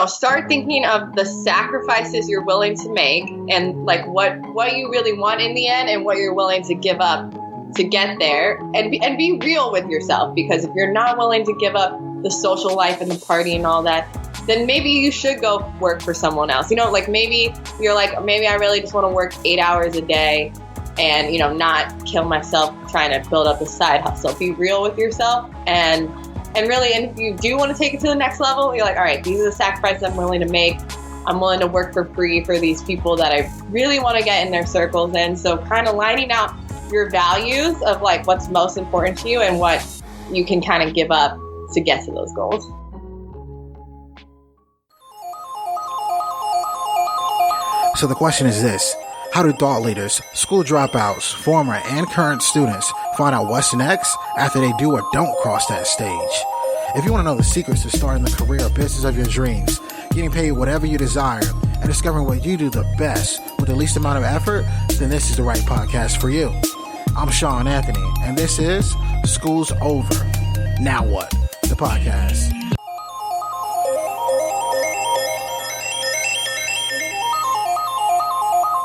start thinking of the sacrifices you're willing to make and like what you really want in the end and what you're willing to give up to get there, and be real with yourself, because if you're not willing to give up the social life and the party and all that, then maybe you should go work for someone else. Like maybe you're like, maybe I really just want to work 8 hours a day and, not kill myself trying to build up a side hustle. Be real with yourself and really, and if you do want to take it to the next level, you're like, all right, these are the sacrifices I'm willing to make. I'm willing to work for free for these people that I really want to get in their circles. And so kind of lining out your values of like what's most important to you and what you can kind of give up to get to those goals. So the question is this: how do thought leaders, school dropouts, former and current students find out what's next after they do or don't cross that stage? If you want to know the secrets to starting the career or business of your dreams, getting paid whatever you desire, and discovering what you do the best with the least amount of effort, then this is the right podcast for you. I'm Shawn Anthony, and this is School's Over. Now What? The podcast.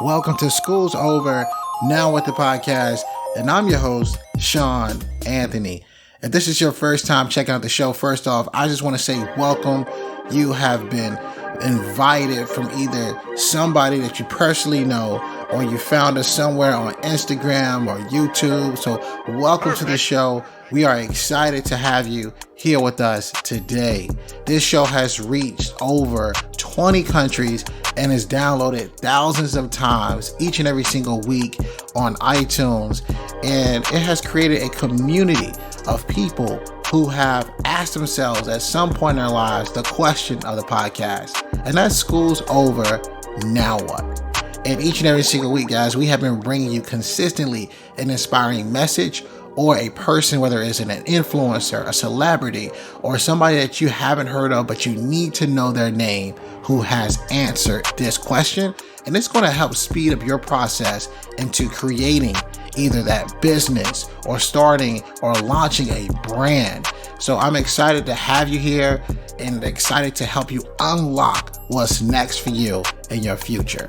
Welcome to School's Over, Now What? The podcast, and I'm your host, Shawn Anthony. If this is your first time checking out the show, first off, I just want to say welcome. You have been invited from either somebody that you personally know or you found us somewhere on Instagram or YouTube. So welcome to the show. We are excited to have you here with us today. This show has reached over 20 countries and is downloaded thousands of times each and every single week on iTunes. And it has created a community of people who have asked themselves at some point in their lives the question of the podcast. And that's school's over, now what? And each and every single week, guys, we have been bringing you consistently an inspiring message or a person, whether it's an influencer, a celebrity, or somebody that you haven't heard of, but you need to know their name, who has answered this question. And it's going to help speed up your process into creating either that business or starting or launching a brand. So I'm excited to have you here and excited to help you unlock what's next for you in your future.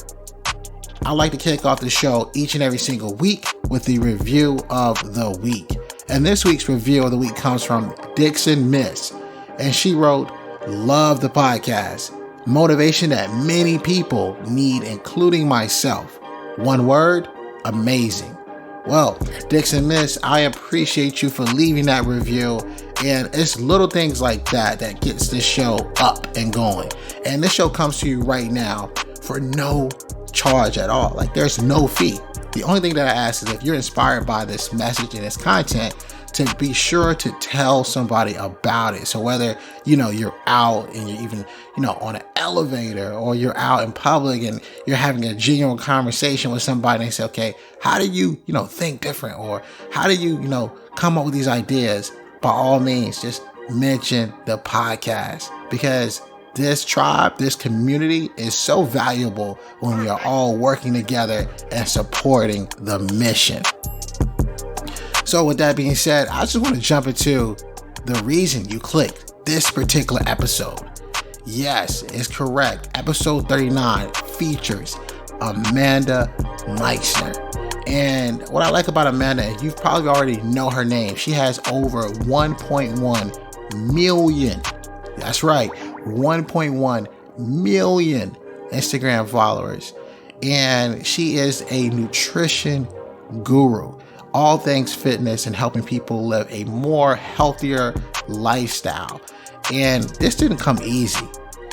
I like to kick off the show each and every single week with the review of the week. And this week's review of the week comes from Dixon Miss. And she wrote, "Love the podcast. Motivation that many people need, including myself. One word, amazing." Well, Dixon Miss, I appreciate you for leaving that review. And it's little things like that that gets this show up and going. And this show comes to you right now for no charge at all. Like, there's no fee. The only thing that I ask is if you're inspired by this message and this content, to be sure to tell somebody about it. So whether, you're out and you're even, on an elevator, or you're out in public and you're having a genuine conversation with somebody and say, okay, how do you, think different? Or how do you, come up with these ideas? By all means, just mention the podcast, because this tribe, this community is so valuable when we are all working together and supporting the mission. So with that being said, I just want to jump into the reason you clicked this particular episode. Yes, it's correct. Episode 39 features Amanda Meixner. And what I like about Amanda, you probably already know her name. She has over 1.1 million. That's right, 1.1 million Instagram followers. And she is a nutrition guru. All things fitness and helping people live a more healthier lifestyle. And this didn't come easy.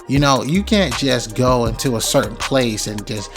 You can't just go into a certain place and just,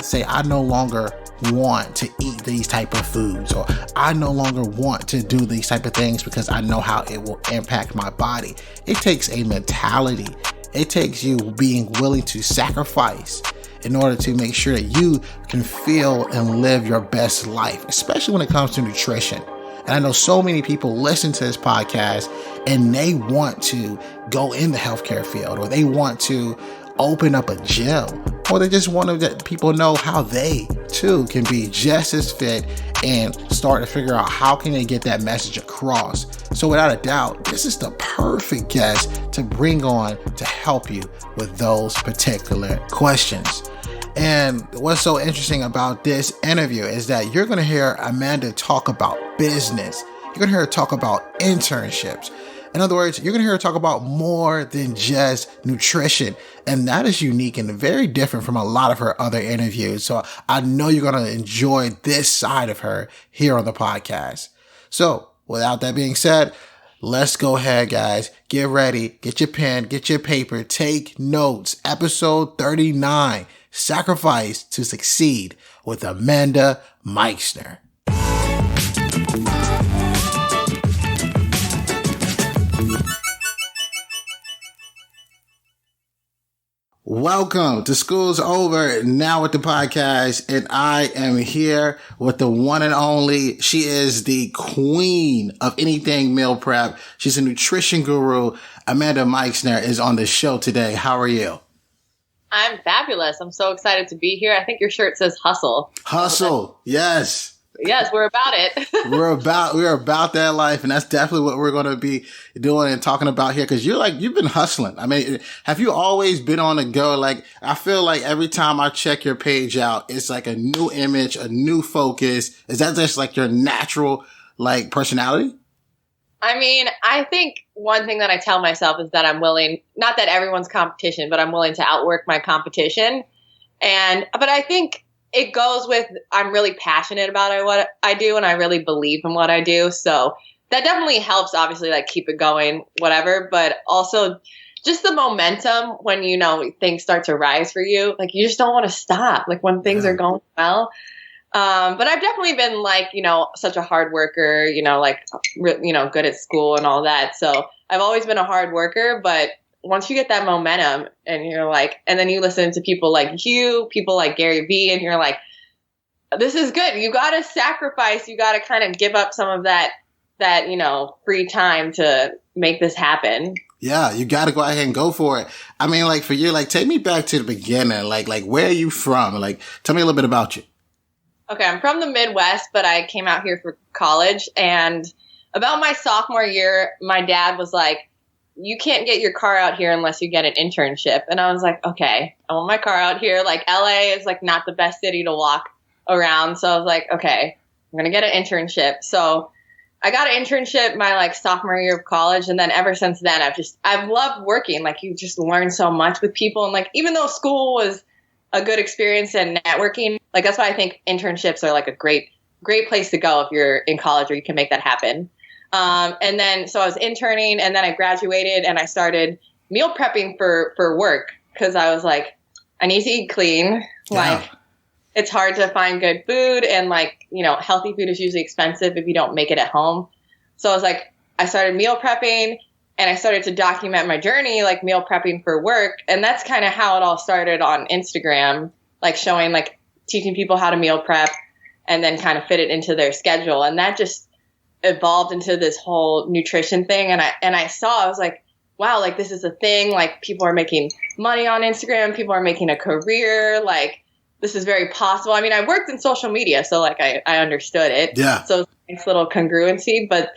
say, I no longer want to eat these type of foods, or I no longer want to do these type of things because I know how it will impact my body. It takes a mentality. It takes you being willing to sacrifice in order to make sure that you can feel and live your best life, especially when it comes to nutrition. And I know so many people listen to this podcast and they want to go in the healthcare field, or they want to open up a gym, or they just want to let people know how they too can be just as fit and start to figure out how can they get that message across. So without a doubt, this is the perfect guest to bring on to help you with those particular questions. And what's so interesting about this interview is that you're going to hear Amanda talk about business. You're going to hear her talk about internships. In other words, you're going to hear her talk about more than just nutrition. And that is unique and very different from a lot of her other interviews. So I know you're going to enjoy this side of her here on the podcast. So without that being said, let's go ahead, guys. Get ready. Get your pen, get your paper, take notes. Episode 39, Sacrifice to Succeed with Amanda Meixner. Welcome to School's Over, now with the podcast, and I am here with the one and only. She is the queen of anything meal prep. She's a nutrition guru. Amanda Meixner is on the show today. How are you? I'm fabulous. I'm so excited to be here. I think your shirt says hustle. Hustle, yes. Yes, we're about it. We're about that life, and that's definitely what we're going to be doing and talking about here. Because you've been hustling. I mean, have you always been on the go? Like, I feel like every time I check your page out, it's like a new image, a new focus. Is that just like your natural like personality? I mean, I think one thing that I tell myself is that I'm willing, not that everyone's competition, but I'm willing to outwork my competition. But I think it goes with, I'm really passionate about what I do and I really believe in what I do. So that definitely helps, obviously, like keep it going, whatever. But also just the momentum when, things start to rise for you, like you just don't want to stop, like when things are going well. But I've definitely been like, such a hard worker, good at school and all that. So I've always been a hard worker, but once you get that momentum and you're like, and then you listen to people like you, people like Gary Vee, and you're like, this is good. You got to sacrifice. You got to kind of give up some of that, free time to make this happen. Yeah, you got to go ahead and go for it. I mean, like for you, like take me back to the beginning. Like where are you from? Like, tell me a little bit about you. Okay, I'm from the Midwest, but I came out here for college. And about my sophomore year, my dad was like, you can't get your car out here unless you get an internship. And I was like, okay, I want my car out here. Like LA is like not the best city to walk around. So I was like, okay, I'm going to get an internship. So I got an internship my like sophomore year of college. And then ever since then, I've loved working. Like you just learn so much with people. And like, even though school was a good experience and networking, like that's why I think internships are like a great place to go if you're in college or you can make that happen. And then, so I was interning and then I graduated and I started meal prepping for work because I was like, I need to eat clean. Yeah. Like it's hard to find good food and like, healthy food is usually expensive if you don't make it at home. So I was like, I started meal prepping and I started to document my journey, like meal prepping for work. And that's kind of how it all started on Instagram, like showing, like teaching people how to meal prep and then kind of fit it into their schedule. And that just evolved into this whole nutrition thing. And I was like, wow, like this is a thing. Like people are making money on Instagram. People are making a career. Like this is very possible. I mean, I worked in social media, so like I understood it. Yeah. So it's a little congruency. But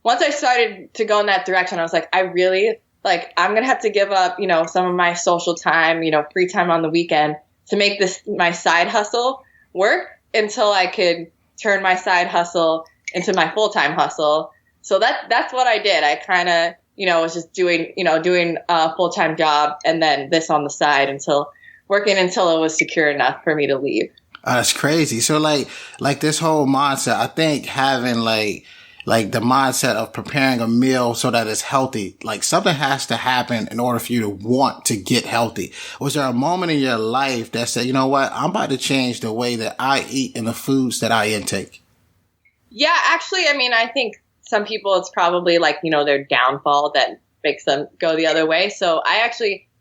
once I started to go in that direction, I was like, I really like, I'm going to have to give up, some of my social time, free time on the weekend to make this my side hustle work until I could turn my side hustle into my full-time hustle. So that's what I did. I kind of, was just doing a full-time job and then this on the side until it was secure enough for me to leave. That's crazy. So like this whole mindset, I think having like the mindset of preparing a meal so that it's healthy, like something has to happen in order for you to want to get healthy. Was there a moment in your life that said, you know what, I'm about to change the way that I eat and the foods that I intake? Yeah, actually, I mean, I think some people, it's probably like, their downfall that makes them go the other way. So I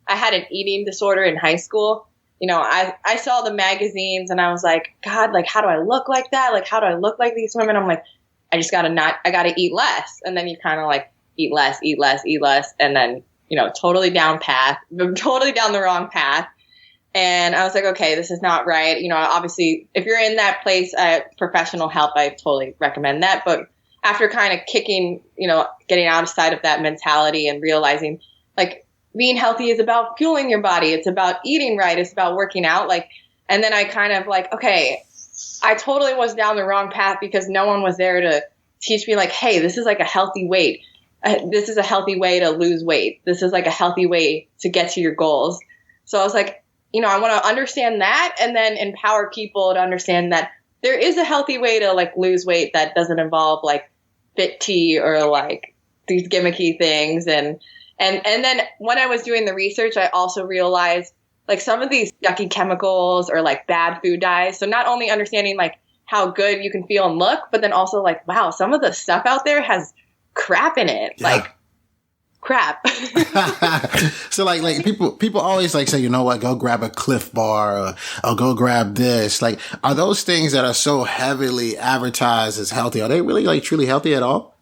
had an eating disorder in high school. I saw the magazines and I was like, God, like, how do I look like that? Like, how do I look like these women? I'm like, I got to eat less. And then you kind of like eat less. And then, totally down the wrong path. And I was like, okay, this is not right. Obviously, if you're in that place, professional help, I totally recommend that. But after kind of kicking, getting outside of that mentality and realizing, like, being healthy is about fueling your body. It's about eating right. It's about working out. And then I kind of like, okay, I totally was down the wrong path because no one was there to teach me, like, hey, this is like a healthy weight. This is a healthy way to lose weight. This is like a healthy way to get to your goals. So I was like, I want to understand that and then empower people to understand that there is a healthy way to like lose weight that doesn't involve like fit tea or like these gimmicky things. And then when I was doing the research, I also realized like some of these yucky chemicals or like bad food dyes. So not only understanding like how good you can feel and look, but then also like, wow, some of the stuff out there has crap in it. Yeah. Like crap. So like people always like say, you know what, go grab a Cliff Bar or go grab this. Like, are those things that are so heavily advertised as healthy, are they really like truly healthy at all?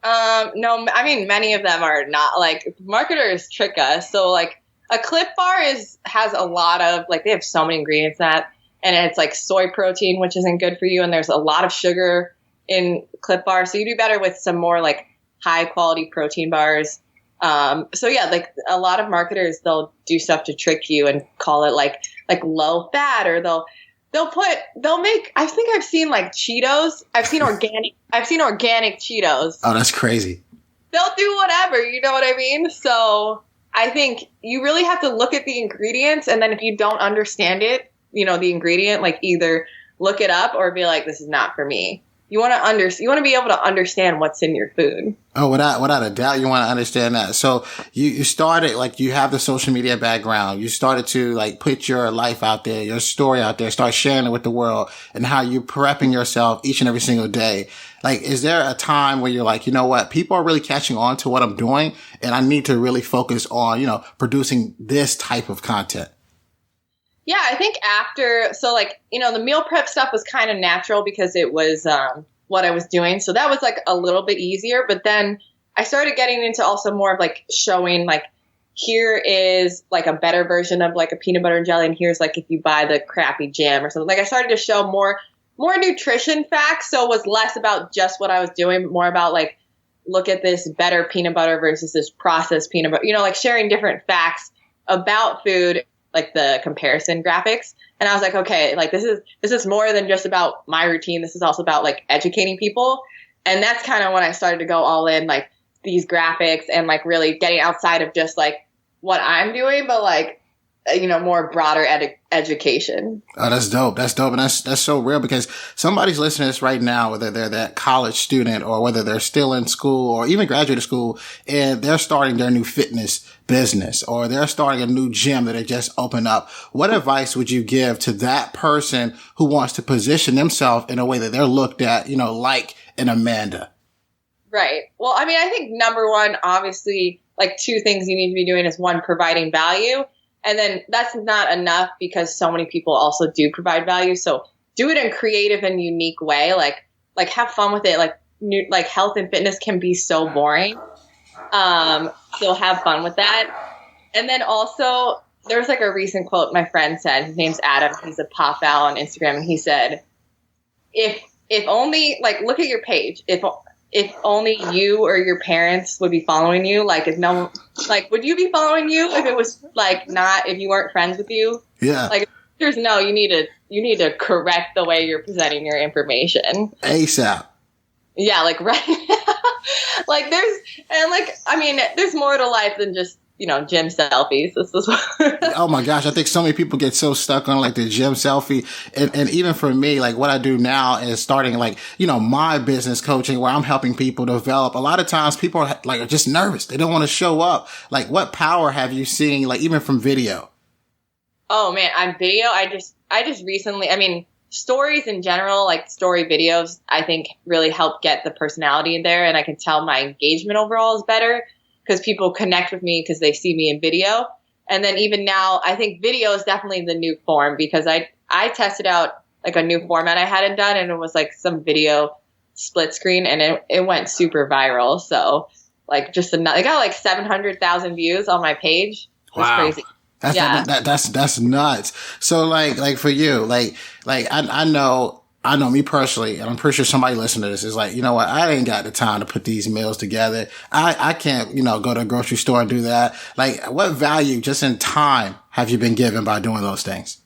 No, I mean, many of them are not. Like, marketers trick us. So like a Cliff Bar has a lot of like, they have so many ingredients in that, and it's like soy protein, which isn't good for you. And there's a lot of sugar in Cliff Bar. So you do better with some more like high quality protein bars. So yeah, like a lot of marketers, they'll do stuff to trick you and call it like low fat, or they'll make, I think I've seen like Cheetos. I've seen organic Cheetos. Oh, that's crazy. They'll do whatever, you know what I mean? So I think you really have to look at the ingredients, and then if you don't understand it, the ingredient, like either look it up or be like, this is not for me. You want to be able to understand what's in your food. Oh, without a doubt, you want to understand that. So you started, like, you have the social media background. You started to like put your life out there, your story out there, start sharing it with the world, and how you're prepping yourself each and every single day. Like, is there a time where you're like, you know what, people are really catching on to what I'm doing, and I need to really focus on, producing this type of content? Yeah, I think the meal prep stuff was kind of natural because it was what I was doing. So that was like a little bit easier. But then I started getting into also more of like showing like, here is like a better version of like a peanut butter and jelly. And here's like if you buy the crappy jam or something. Like I started to show more nutrition facts. So it was less about just what I was doing, but more about like, look at this better peanut butter versus this processed peanut butter, like sharing different facts about food, like the comparison graphics. And I was like, okay, like this is more than just about my routine. This is also about like educating people. And that's kind of when I started to go all in, like these graphics and like really getting outside of just like what I'm doing, but like, more broader education. Oh, that's dope. That's dope. And that's so real, because somebody's listening to this right now, whether they're that college student or whether they're still in school or even graduate school, and they're starting their new fitness business or they're starting a new gym that they just opened up. What advice would you give to that person who wants to position themselves in a way that they're looked at, like an Amanda? Right. Well, I mean, I think number one, obviously, like two things you need to be doing is one, providing value. And then that's not enough because so many people also do provide value. So do it in a creative and unique way. Like have fun with it. Like health and fitness can be so boring. So have fun with that. And then also there's like a recent quote my friend said. His name's Adam. He's a pop out on Instagram. And he said, if only, like, look at your page. If only you or your parents would be following you, like if no, like, would you be following you if it was like not, if you weren't friends with you? Yeah. Like, there's no, you need to correct the way you're presenting your information. ASAP. Yeah. Like, right. Like there's more to life than just, gym selfies. This is Oh my gosh. I think so many people get so stuck on like the gym selfie. And even for me, like what I do now is starting like, my business coaching where I'm helping people develop. A lot of times people are just nervous. They don't want to show up. Like what power have you seen, like even from video? Oh man, on video, I just recently, I mean, stories in general, like story videos, I think really help get the personality in there. And I can tell my engagement overall is better, because people connect with me because they see me in video. And then even now, I think video is definitely the new form, because I tested out like a new format I hadn't done, and it was like some video split screen, and it went super viral. So like I got like 700,000 views on my page. It was crazy. That's nuts. So like for you, like I know me personally, and I'm pretty sure somebody listening to this is like, you know what, I ain't got the time to put these meals together. I can't, go to a grocery store and do that. Like, what value just in time have you been given by doing those things?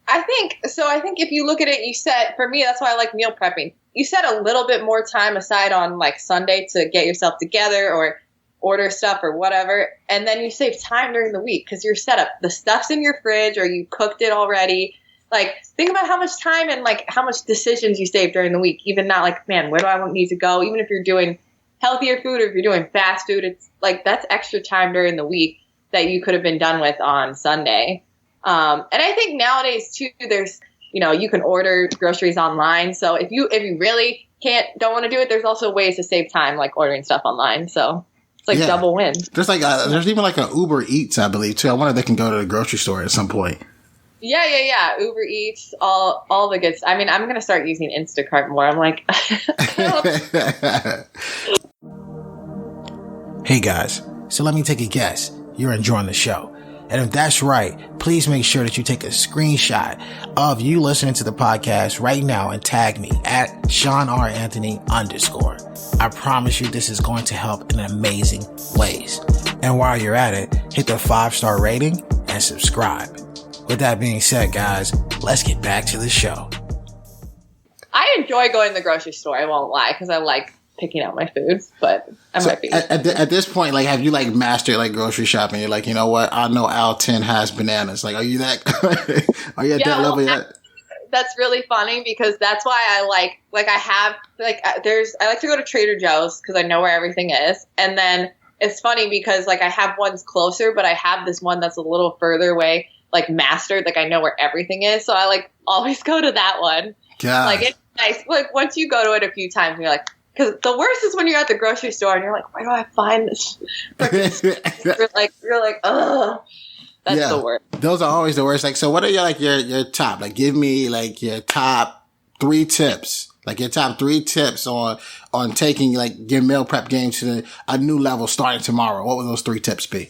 I think if you look at it, you set, for me, that's why I like meal prepping. You set a little bit more time aside on like Sunday to get yourself together or order stuff or whatever. And then you save time during the week because you're set up. The stuff's in your fridge or you cooked it already. Like, think about how much time and like how much decisions you save during the week. Even not like, man, where do I need to go? Even if you're doing healthier food or if you're doing fast food, it's like that's extra time during the week that you could have been done with on Sunday. And I think nowadays too, there's, you can order groceries online. So if you really don't want to do it, there's also ways to save time, like ordering stuff online. So it's like double win. There's even like a Uber Eats, I believe too. I wonder if they can go to the grocery store at some point. Yeah. Uber Eats, all the good stuff. I mean, I'm going to start using Instacart more. I'm like, Hey guys, so let me take a guess. You're enjoying the show. And if that's right, please make sure that you take a screenshot of you listening to the podcast right now and tag me at Shawn R. Anthony _. I promise you this is going to help in amazing ways. And while you're at it, hit the 5-star rating and subscribe. With that being said, guys, let's get back to the show. I enjoy going to the grocery store, I won't lie, because I like picking out my food, but I might be. At this point, like, have you like mastered like grocery shopping? You're like, you know what? I know aisle 10 has bananas. Like, are you are you at that level yet? That's really funny because that's why I like to go to Trader Joe's because I know where everything is. And then it's funny because like I have ones closer, but I have this one that's a little further away, like mastered. Like I know where everything is. So I like always go to that one. God. Like it's nice. Like once you go to it a few times, you're like, because the worst is when you're at the grocery store and you're like, where do I find this? you're like, ugh. That's the worst. Those are always the worst. Like, so what are your top? Like, give me like your top 3 tips. Like your top 3 tips on taking like your meal prep game to a new level starting tomorrow. What would those 3 tips be?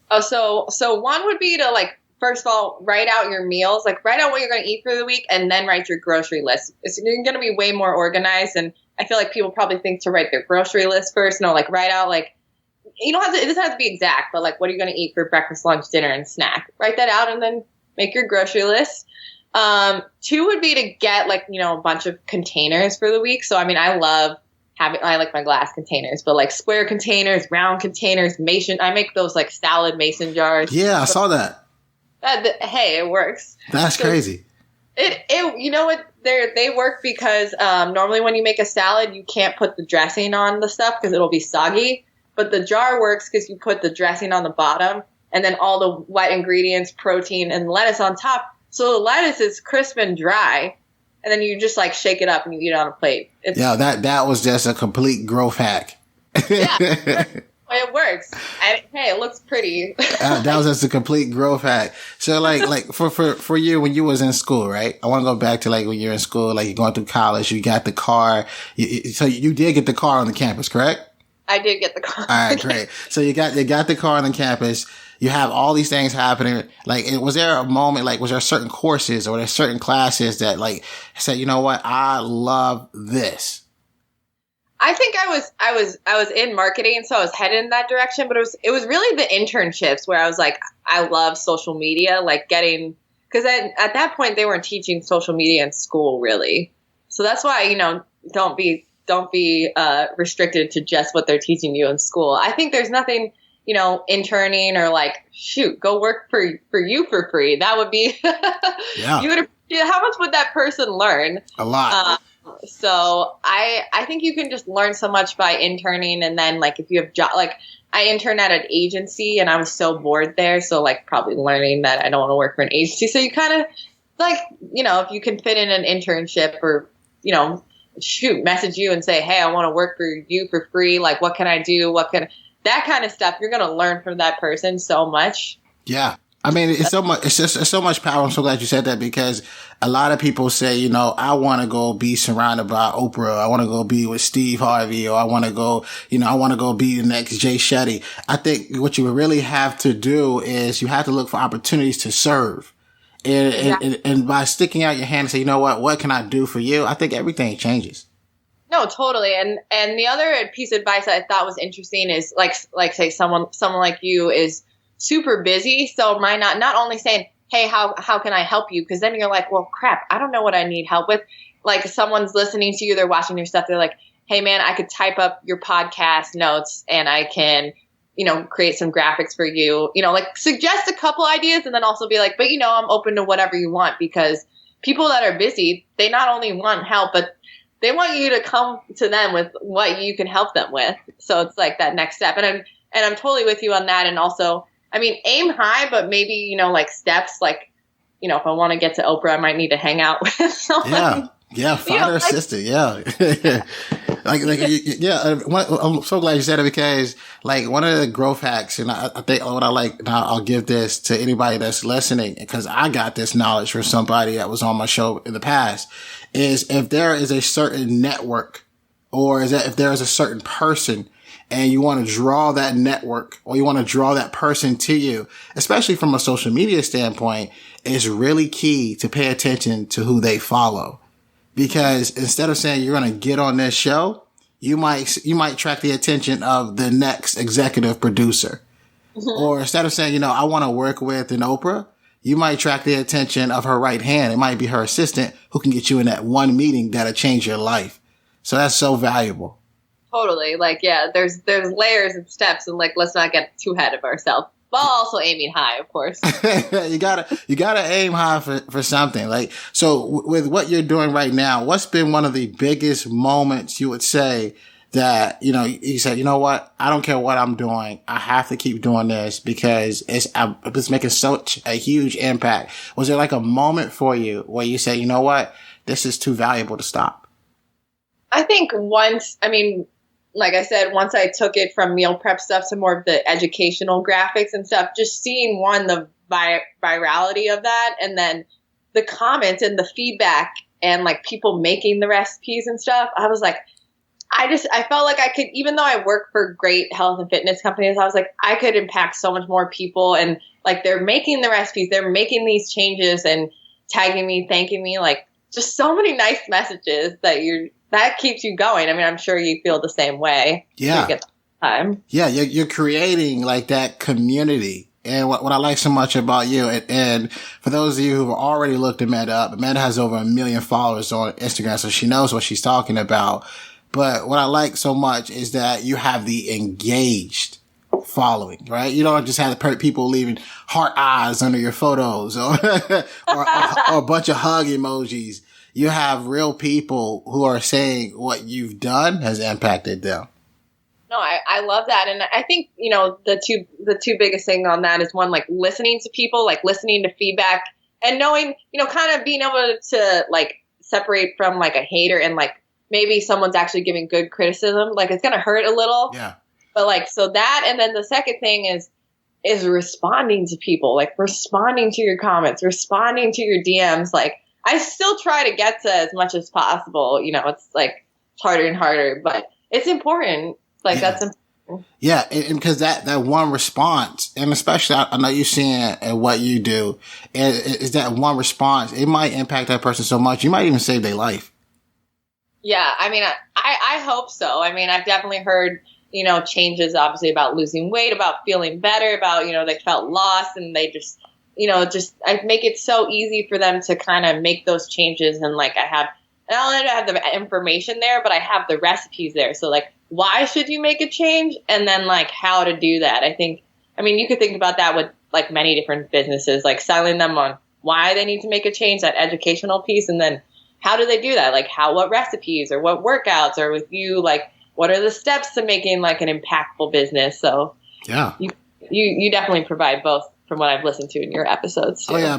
Oh, so one would be to like, first of all, write out your meals, like write out what you're going to eat for the week and then write your grocery list. You're going to be way more organized. And I feel like people probably think to write their grocery list first. No, like write out like, you don't have to, it doesn't have to be exact, but like what are you going to eat for breakfast, lunch, dinner, and snack? Write that out and then make your grocery list. 2 would be to get like, a bunch of containers for the week. So, I mean, I like my glass containers, but like square containers, round containers, I make those like salad mason jars. Yeah, I saw that. Hey, it works. That's crazy. You know what? They work because normally when you make a salad, you can't put the dressing on the stuff because it'll be soggy. But the jar works because you put the dressing on the bottom and then all the wet ingredients, protein, and lettuce on top. So the lettuce is crisp and dry. And then you just like shake it up and you eat it on a plate. That was just a complete growth hack. Yeah. It works. And hey, it looks pretty. That was just a complete growth hack. So like for you when you was in school, right? I want to go back to like when you're in school, like you're going through college, you got the car. So you did get the car on the campus, correct? I did get the car. All right, great. So you got the car on the campus. You have all these things happening. Like, was there a moment, like, was there certain courses or there certain classes that like said, you know what, I love this? I think I was in marketing, so I was headed in that direction, but it was really the internships where I was like, I love social media, like because at that point they weren't teaching social media in school really. So that's why, don't be restricted to just what they're teaching you in school. I think there's nothing, interning or like, shoot, go work for you for free. That would be, yeah. How much would that person learn? A lot. So I think you can just learn so much by interning. And then like, if you have like I interned at an agency and I was so bored there. So like probably learning that I don't want to work for an agency. So you kind of like, if you can fit in an internship or, message you and say, hey, I want to work for you for free. Like, what can I do? That kind of stuff. You're going to learn from that person so much. Yeah. I mean, it's so much. It's so much power. I'm so glad you said that, because a lot of people say, you know, I want to go be surrounded by Oprah. I want to go be with Steve Harvey, or I want to go, you know, I want to go be the next Jay Shetty. I think what you really have to do is you have to look for opportunities to serve. And by sticking out your hand and say, you know what can I do for you? I think everything changes. No, totally. And the other piece of advice that I thought was interesting is like say someone like you is super busy. So might not only saying, hey, how can I help you? Because then you're like, well, crap, I don't know what I need help with. Like someone's listening to you, they're watching your stuff. They're like, hey man, I could type up your podcast notes and I can, you know, create some graphics for you, you know, like suggest a couple ideas and then also be like, but you know, I'm open to whatever you want, because people that are busy, they not only want help, but they want you to come to them with what you can help them with. So it's like that next step. And I'm totally with you on that. And also, I mean, aim high, but maybe, you know, like steps, like, you know, if I want to get to Oprah, I might need to hang out with someone. Yeah. Find her assistant. Yeah. I'm so glad you said it, because like one of the growth hacks, and I think what I like, and I'll give this to anybody that's listening, because I got this knowledge from somebody that was on my show in the past, is if there is a certain network, or if there is a certain person, and you want to draw that network, or you want to draw that person to you, especially from a social media standpoint, it's really key to pay attention to who they follow. Because instead of saying you're going to get on this show, you might attract the attention of the next executive producer. Mm-hmm. Or instead of saying, you know, I want to work with an Oprah, you might attract the attention of her right hand. It might be her assistant who can get you in that one meeting that'll change your life. So that's so valuable. Totally. Like, yeah, there's layers and steps, and like, let's not get too ahead of ourselves. While also aiming high, of course. you gotta aim high for something. Like, so with what you're doing right now, what's been one of the biggest moments you would say that, you know, you said, you know what, I don't care what I'm doing, I have to keep doing this because it's making such a huge impact. Was there like a moment for you where you said, you know what, this is too valuable to stop? I think like I said, once I took it from meal prep stuff to more of the educational graphics and stuff, just seeing the virality of that, and then the comments and the feedback and like people making the recipes and stuff, I was like, I felt like I could, even though I work for great health and fitness companies, I was like, I could impact so much more people. And like, they're making the recipes, they're making these changes and tagging me, thanking me, like just so many nice messages that keeps you going. I mean, I'm sure you feel the same way. Yeah. Time. Yeah. You're creating like that community. And what I like so much about you, and for those of you who've already looked Amanda up, Amanda has over 1 million followers on Instagram, so she knows what she's talking about. But what I like so much is that you have the engaged following, right? You don't just have people leaving heart eyes under your photos or a bunch of hug emojis. You have real people who are saying what you've done has impacted them. No, I love that. And I think, you know, the two biggest things on that is one, like listening to people, like listening to feedback and knowing, you know, kind of being able to like separate from like a hater and like maybe someone's actually giving good criticism. Like it's going to hurt a little. Yeah. But like, so that, and then the second thing is responding to people, like responding to your comments, responding to your DMs. Like I still try to get to as much as possible. You know, it's like harder and harder, but it's important. Like that's important. Yeah. And because that one response, and especially I know you're seeing what you do, is that one response, it might impact that person so much. You might even save their life. Yeah. I mean, I hope so. I mean, I've definitely heard, you know, changes obviously about losing weight, about feeling better, about, you know, they felt lost and they just, you know, I make it so easy for them to kind of make those changes. And like, not only do I have the information there, but I have the recipes there. So like, why should you make a change? And then like how to do that. I mean, you could think about that with like many different businesses, like selling them on why they need to make a change, that educational piece. And then how do they do that? Like what recipes or what workouts, or with you, like, what are the steps to making like an impactful business? So yeah, you definitely provide both from what I've listened to in your episodes too. Oh yeah, I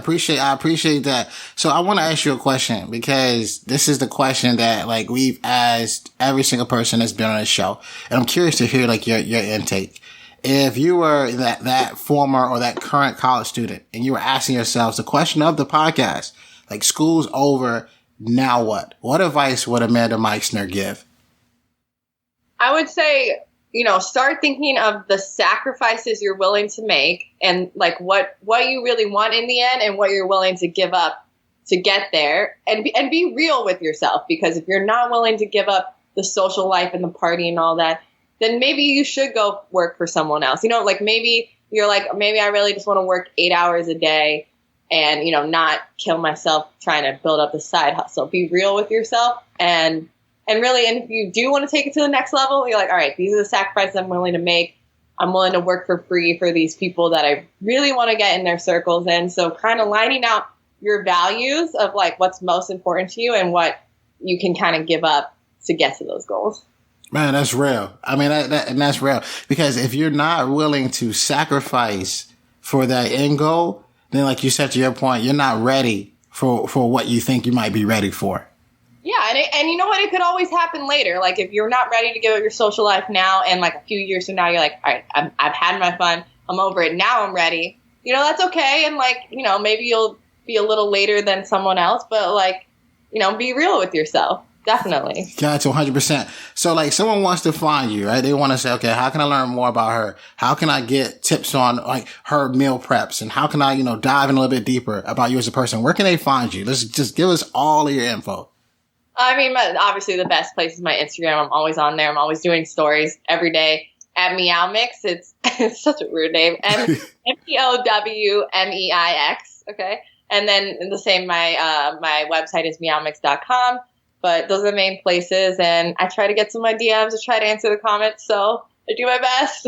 appreciate that. So I want to ask you a question, because this is the question that like we've asked every single person that's been on the show, and I'm curious to hear like your intake. if you were that former or that current college student and you were asking yourselves the question of the podcast, like school's over, now what? What advice would Amanda Meixner give? I would say, start thinking of the sacrifices you're willing to make and like what you really want in the end and what you're willing to give up to get there, and be real with yourself, because if you're not willing to give up the social life and the party and all that, then maybe you should go work for someone else. Like maybe you're like, maybe I really just want to work 8 hours a day and, not kill myself trying to build up the side hustle. Be real with yourself and really, and if you do want to take it to the next level, you're like, all right, these are the sacrifices I'm willing to make. I'm willing to work for free for these people that I really want to get in their circles. And so kind of lining out your values of like what's most important to you and what you can kind of give up to get to those goals. Man, that's real. I mean, that's real, because if you're not willing to sacrifice for that end goal, then like you said, to your point, you're not ready for what you think you might be ready for. Yeah. And you know what? It could always happen later. Like if you're not ready to give up your social life now and like a few years from now, you're like, all right, I've had my fun. I'm over it. Now I'm ready. That's okay. And like, maybe you'll be a little later than someone else, but like, be real with yourself. Definitely. Gotcha, 100%. So like someone wants to find you, right? They want to say, okay, how can I learn more about her? How can I get tips on like her meal preps? And how can I, dive in a little bit deeper about you as a person? Where can they find you? Let's just give us all of your info. I mean, obviously the best place is my Instagram. I'm always on there. I'm always doing stories every day at Meow Mix. It's such a weird name. MPOWMEIX. Okay. And then the same, my website is meowmix.com. But those are the main places, and I try to get to my DMs to try to answer the comments, so I do my best.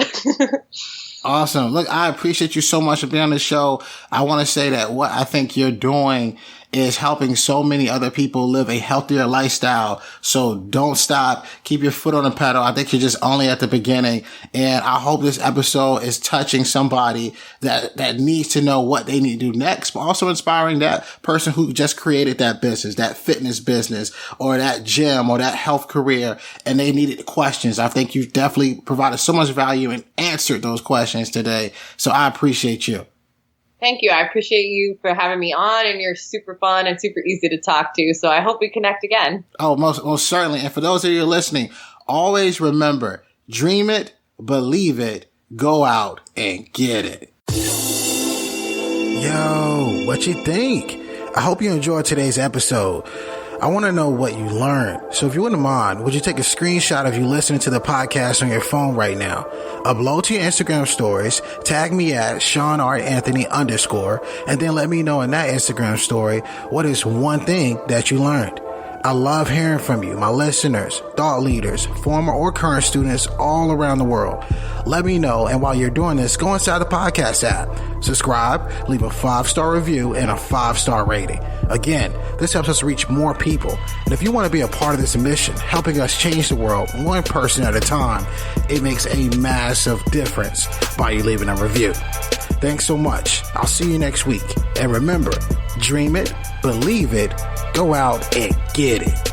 Awesome. Look, I appreciate you so much for being on the show. I want to say that what I think you're doing is helping so many other people live a healthier lifestyle. So don't stop. Keep your foot on the pedal. I think you're just only at the beginning. And I hope this episode is touching somebody that needs to know what they need to do next, but also inspiring that person who just created that business, that fitness business, or that gym, or that health career, and they needed questions. I think you've definitely provided so much value and answered those questions today. So I appreciate you. Thank you. I appreciate you for having me on, and you're super fun and super easy to talk to. So I hope we connect again. Oh, most certainly. And for those of you listening, always remember, dream it, believe it, go out and get it. Yo, what you think? I hope you enjoyed today's episode. I want to know what you learned. So if you wouldn't mind, would you take a screenshot of you listening to the podcast on your phone right now? Upload to your Instagram stories, tag me at Shawn R. Anthony _, and then let me know in that Instagram story what is one thing that you learned. I love hearing from you, my listeners, thought leaders, former or current students all around the world. Let me know, and while you're doing this, go inside the podcast app, subscribe, leave a 5-star review, and a 5-star rating. Again, this helps us reach more people. And if you want to be a part of this mission, helping us change the world one person at a time, it makes a massive difference by you leaving a review. Thanks so much. I'll see you next week. And remember, dream it, believe it, go out and get it.